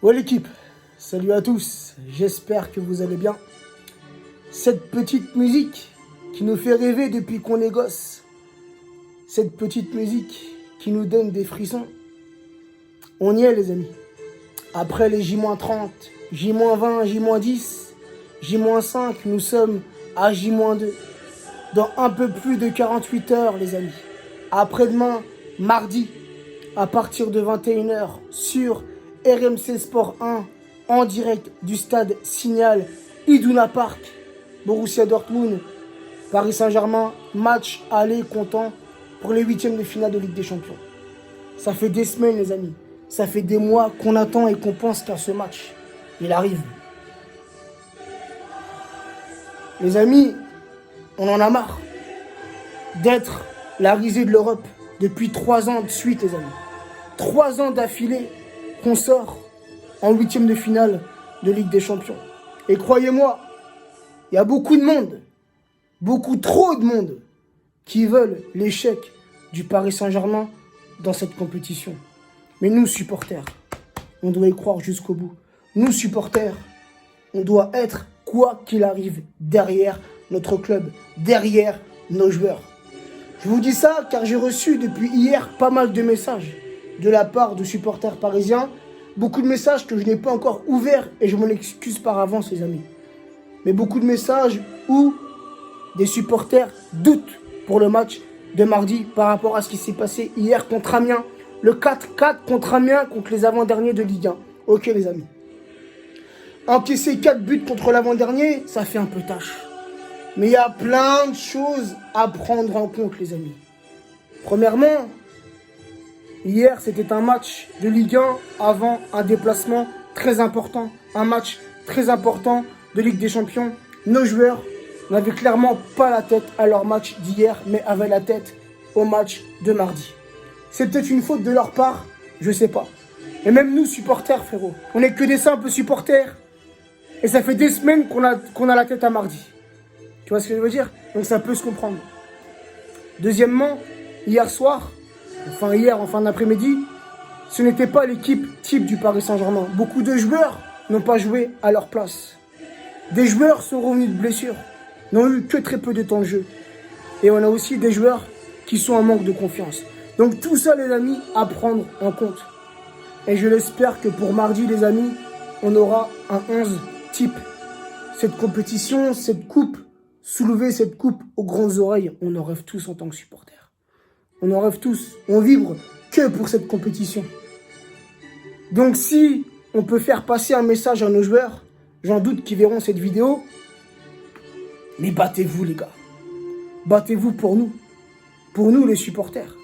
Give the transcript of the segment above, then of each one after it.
Ouais l'équipe, salut à tous, j'espère que vous allez bien. Cette petite musique qui nous fait rêver depuis qu'on est gosse, cette petite musique qui nous donne des frissons, on y est les amis. Après les J-30, J-20, J-10, J-5, nous sommes à J-2. Dans un peu plus de 48 heures les amis. Après-demain, mardi, à partir de 21 h sur RMC Sport 1, en direct du stade Signal Iduna Park, Borussia Dortmund, Paris Saint-Germain, match aller comptant pour les 8e de finale de Ligue des Champions. Ça fait des semaines les amis, ça fait des mois qu'on attend et qu'on pense qu'à ce match. Il arrive. Les amis, on en a marre d'être la risée de l'Europe depuis 3 ans de suite les amis. 3 ans d'affilée qu'on sort en 8e de finale de Ligue des Champions. Et croyez-moi, il y a beaucoup de monde, beaucoup trop de monde, qui veulent l'échec du Paris Saint-Germain dans cette compétition. Mais nous, supporters, on doit y croire jusqu'au bout. Nous, supporters, on doit être, quoi qu'il arrive, derrière notre club, derrière nos joueurs. Je vous dis ça car j'ai reçu depuis hier pas mal de messages de la part de supporters parisiens. Beaucoup de messages que je n'ai pas encore ouverts et je m'en excuse par avance les amis. Mais beaucoup de messages où des supporters doutent pour le match de mardi par rapport à ce qui s'est passé hier contre Amiens. Le 4-4 contre Amiens contre les avant-derniers de Ligue 1. Ok les amis. Encaisser 4 buts contre l'avant-dernier, ça fait un peu tâche. Mais il y a plein de choses à prendre en compte les amis. Premièrement, hier, c'était un match de Ligue 1 avant un déplacement très important. Un match très important de Ligue des Champions. Nos joueurs n'avaient clairement pas la tête à leur match d'hier, mais avaient la tête au match de mardi. C'est peut-être une faute de leur part, je sais pas. Et même nous, supporters, frérot, on n'est que des simples supporters. Et ça fait des semaines qu'on a la tête à mardi. Tu vois ce que je veux dire? Donc ça peut se comprendre. Deuxièmement, hier soir, en fin d'après-midi, ce n'était pas l'équipe type du Paris Saint-Germain. Beaucoup de joueurs n'ont pas joué à leur place. Des joueurs sont revenus de blessures, n'ont eu que très peu de temps de jeu. Et on a aussi des joueurs qui sont en manque de confiance. Donc tout ça les amis, à prendre en compte. Et je l'espère que pour mardi les amis, on aura un 11 type. Cette compétition, cette coupe, soulever cette coupe aux grandes oreilles, on en rêve tous en tant que supporters. On en rêve tous, on vibre que pour cette compétition. Donc si on peut faire passer un message à nos joueurs, j'en doute qu'ils verront cette vidéo, mais battez-vous les gars. Battez-vous pour nous les supporters.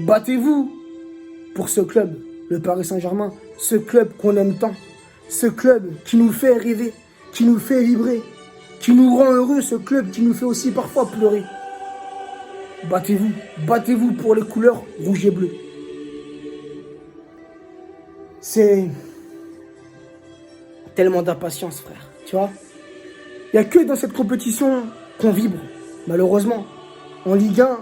Battez-vous pour ce club, le Paris Saint-Germain, ce club qu'on aime tant, ce club qui nous fait rêver, qui nous fait vibrer, qui nous rend heureux, ce club qui nous fait aussi parfois pleurer. Battez-vous, battez-vous pour les couleurs rouge et bleu. C'est tellement d'impatience, frère, tu vois. Il n'y a que dans cette compétition qu'on vibre, malheureusement. En Ligue 1,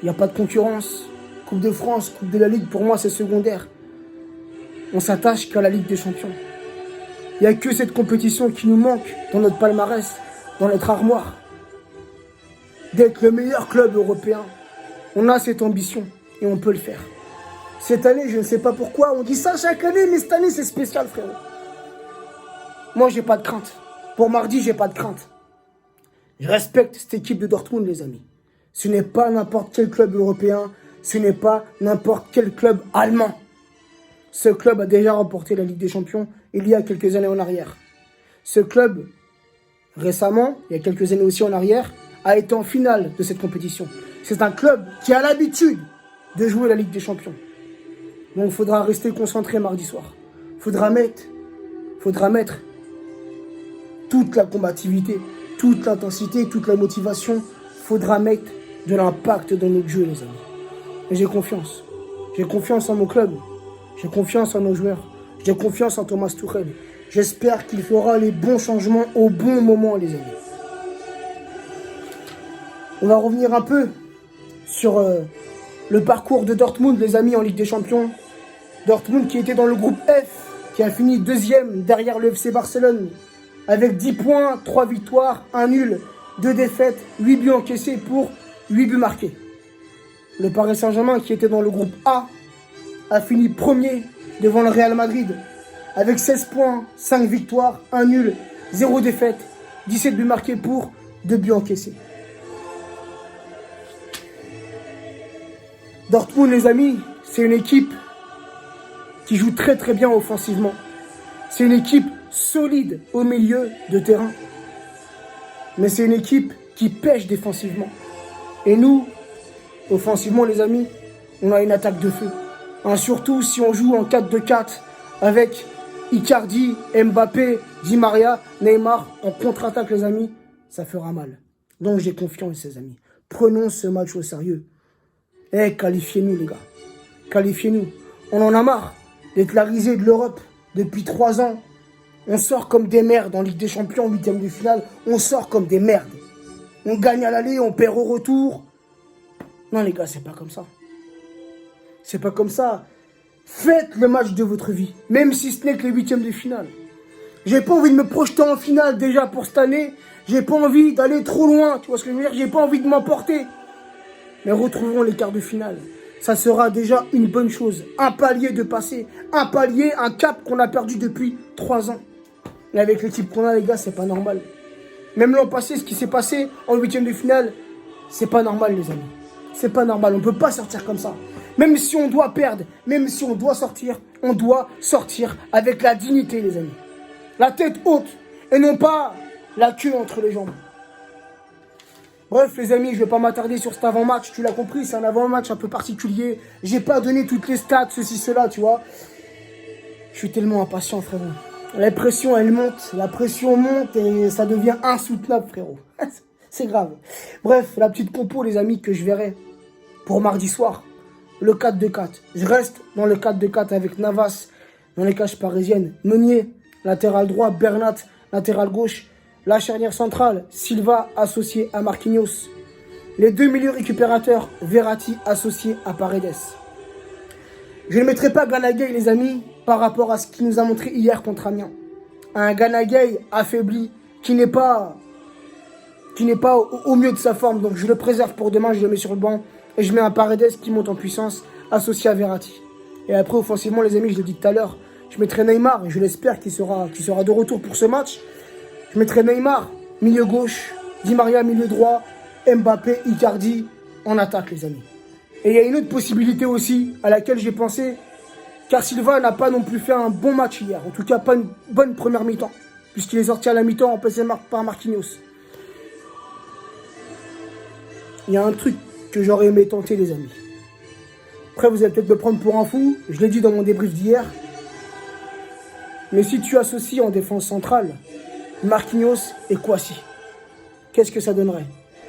il n'y a pas de concurrence. Coupe de France, Coupe de la Ligue, pour moi, c'est secondaire. On s'attache qu'à la Ligue des Champions. Il n'y a que cette compétition qui nous manque dans notre palmarès, dans notre armoire. D'être le meilleur club européen. On a cette ambition et on peut le faire. Cette année, je ne sais pas pourquoi, on dit ça chaque année, mais cette année, c'est spécial, frérot. Moi, j'ai pas de crainte. Pour mardi, j'ai pas de crainte. Je respecte cette équipe de Dortmund, les amis. Ce n'est pas n'importe quel club européen, ce n'est pas n'importe quel club allemand. Ce club a déjà remporté la Ligue des Champions il y a quelques années en arrière. Ce club, récemment, il y a quelques années aussi en arrière, a été en finale de cette compétition. C'est un club qui a l'habitude de jouer la Ligue des Champions. Donc il faudra rester concentré mardi soir. Faudra mettre toute la combativité, toute l'intensité, toute la motivation. Faudra mettre de l'impact dans notre jeu, les amis. Et j'ai confiance. J'ai confiance en mon club. J'ai confiance en nos joueurs. J'ai confiance en Thomas Tuchel. J'espère qu'il fera les bons changements au bon moment, les amis. On va revenir un peu sur le parcours de Dortmund, les amis, en Ligue des Champions. Dortmund qui était dans le groupe F qui a fini deuxième derrière le FC Barcelone, avec 10 points, 3 victoires, 1 nul, 2 défaites, 8 buts encaissés pour 8 buts marqués. Le Paris Saint-Germain, qui était dans le groupe A, a fini premier devant le Real Madrid, avec 16 points, 5 victoires, 1 nul, 0 défaite, 17 buts marqués pour 2 buts encaissés. Dortmund, les amis, c'est une équipe qui joue très très bien offensivement. C'est une équipe solide au milieu de terrain. Mais c'est une équipe qui pêche défensivement. Et nous, offensivement, les amis, on a une attaque de feu. Surtout si on joue en 4-2-4 avec Icardi, Mbappé, Di Maria, Neymar en contre-attaque, les amis, ça fera mal. Donc j'ai confiance, les amis. Prenons ce match au sérieux. Qualifiez-nous, les gars. Qualifiez-nous. On en a marre d'être la risée de l'Europe depuis 3 ans. On sort comme des merdes en Ligue des Champions, 8e de finale. On sort comme des merdes. On gagne à l'aller, on perd au retour. Non, les gars, c'est pas comme ça. C'est pas comme ça. Faites le match de votre vie, même si ce n'est que les 8e de finale. J'ai pas envie de me projeter en finale déjà pour cette année. J'ai pas envie d'aller trop loin, tu vois ce que je veux dire. J'ai pas envie de m'emporter. Mais retrouvons les quarts de finale. Ça sera déjà une bonne chose. Un palier de passé. Un palier, un cap qu'on a perdu depuis 3 ans. Et avec l'équipe qu'on a, les gars, c'est pas normal. Même l'an passé, ce qui s'est passé en 8e de finale, c'est pas normal, les amis. C'est pas normal. On peut pas sortir comme ça. Même si on doit perdre, même si on doit sortir avec la dignité, les amis. La tête haute et non pas la queue entre les jambes. Bref, les amis, je vais pas m'attarder sur cet avant-match. Tu l'as compris, c'est un avant-match un peu particulier. J'ai pas donné toutes les stats, ceci, cela, tu vois. Je suis tellement impatient, frérot. La pression, elle monte. La pression monte et ça devient insoutenable, frérot. C'est grave. Bref, la petite compo, les amis, que je verrai pour mardi soir. Le 4-2-4. Je reste dans le 4-2-4 avec Navas dans les cages parisiennes. Meunier, latéral droit. Bernat, latéral gauche. La charnière centrale, Silva associé à Marquinhos. Les 2 milieux récupérateurs, Verratti associé à Paredes. Je ne mettrai pas Gana Gueye, les amis, par rapport à ce qu'il nous a montré hier contre Amiens. Un Gana Gueye affaibli, qui n'est pas au mieux de sa forme. Donc je le préserve pour demain, je le mets sur le banc. Et je mets un Paredes qui monte en puissance, associé à Verratti. Et après, offensivement, les amis, je l'ai dit tout à l'heure, je mettrai Neymar, et je l'espère qu'il sera de retour pour ce match. Je mettrai Neymar, milieu gauche, Di Maria, milieu droit, Mbappé, Icardi, en attaque, les amis. Et il y a une autre possibilité aussi, à laquelle j'ai pensé, car Silva n'a pas non plus fait un bon match hier. En tout cas, pas une bonne première mi-temps, puisqu'il est sorti à la mi-temps remplacé par Marquinhos. Il y a un truc que j'aurais aimé tenter, les amis. Après, vous allez peut-être me prendre pour un fou, je l'ai dit dans mon débrief d'hier. Mais si tu associes en défense centrale Marquinhos et Kouassi, qu'est-ce que ça donnerait?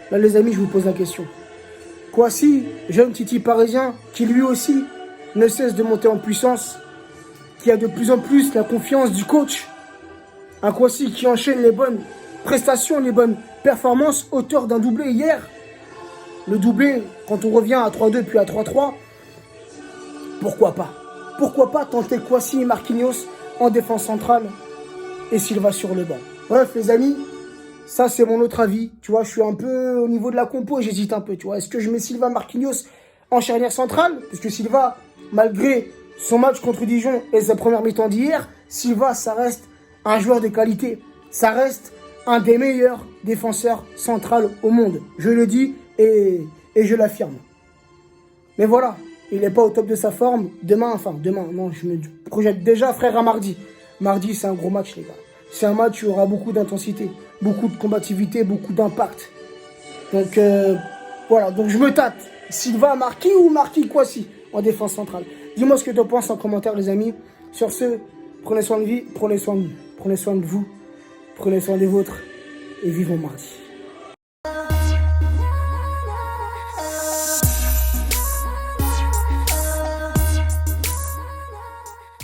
Là, les amis, je vous pose la question. Kouassi, jeune Titi parisien, qui lui aussi ne cesse de monter en puissance, qui a de plus en plus la confiance du coach. Un Kouassi qui enchaîne les bonnes prestations, les bonnes performances, auteur d'un doublé hier. Le doublé, quand on revient à 3-2 puis à 3-3, pourquoi pas? Pourquoi pas tenter Kouassi et Marquinhos en défense centrale et Silva sur le banc? Bref, les amis, ça c'est mon autre avis. Tu vois, je suis un peu au niveau de la compo, j'hésite un peu. Tu vois, est-ce que je mets Silva Marquinhos en charnière centrale? Parce que Silva, malgré son match contre Dijon et sa première mi-temps d'hier, Silva, ça reste un joueur de qualité. Ça reste un des meilleurs défenseurs centrales au monde. Je le dis et je l'affirme. Mais voilà, il n'est pas au top de sa forme. Demain, non, je me projette déjà, frère, à mardi. Mardi, c'est un gros match, les gars. C'est un match où il y aura beaucoup d'intensité, beaucoup de combativité, beaucoup d'impact. Donc, voilà. Donc, je me tâte. Silva Marquis ou Marquis Kouassi en défense centrale. Dis-moi ce que tu en penses en commentaire, les amis. Sur ce, prenez soin de vous, prenez soin de vous, prenez soin des vôtres et vivons mardi.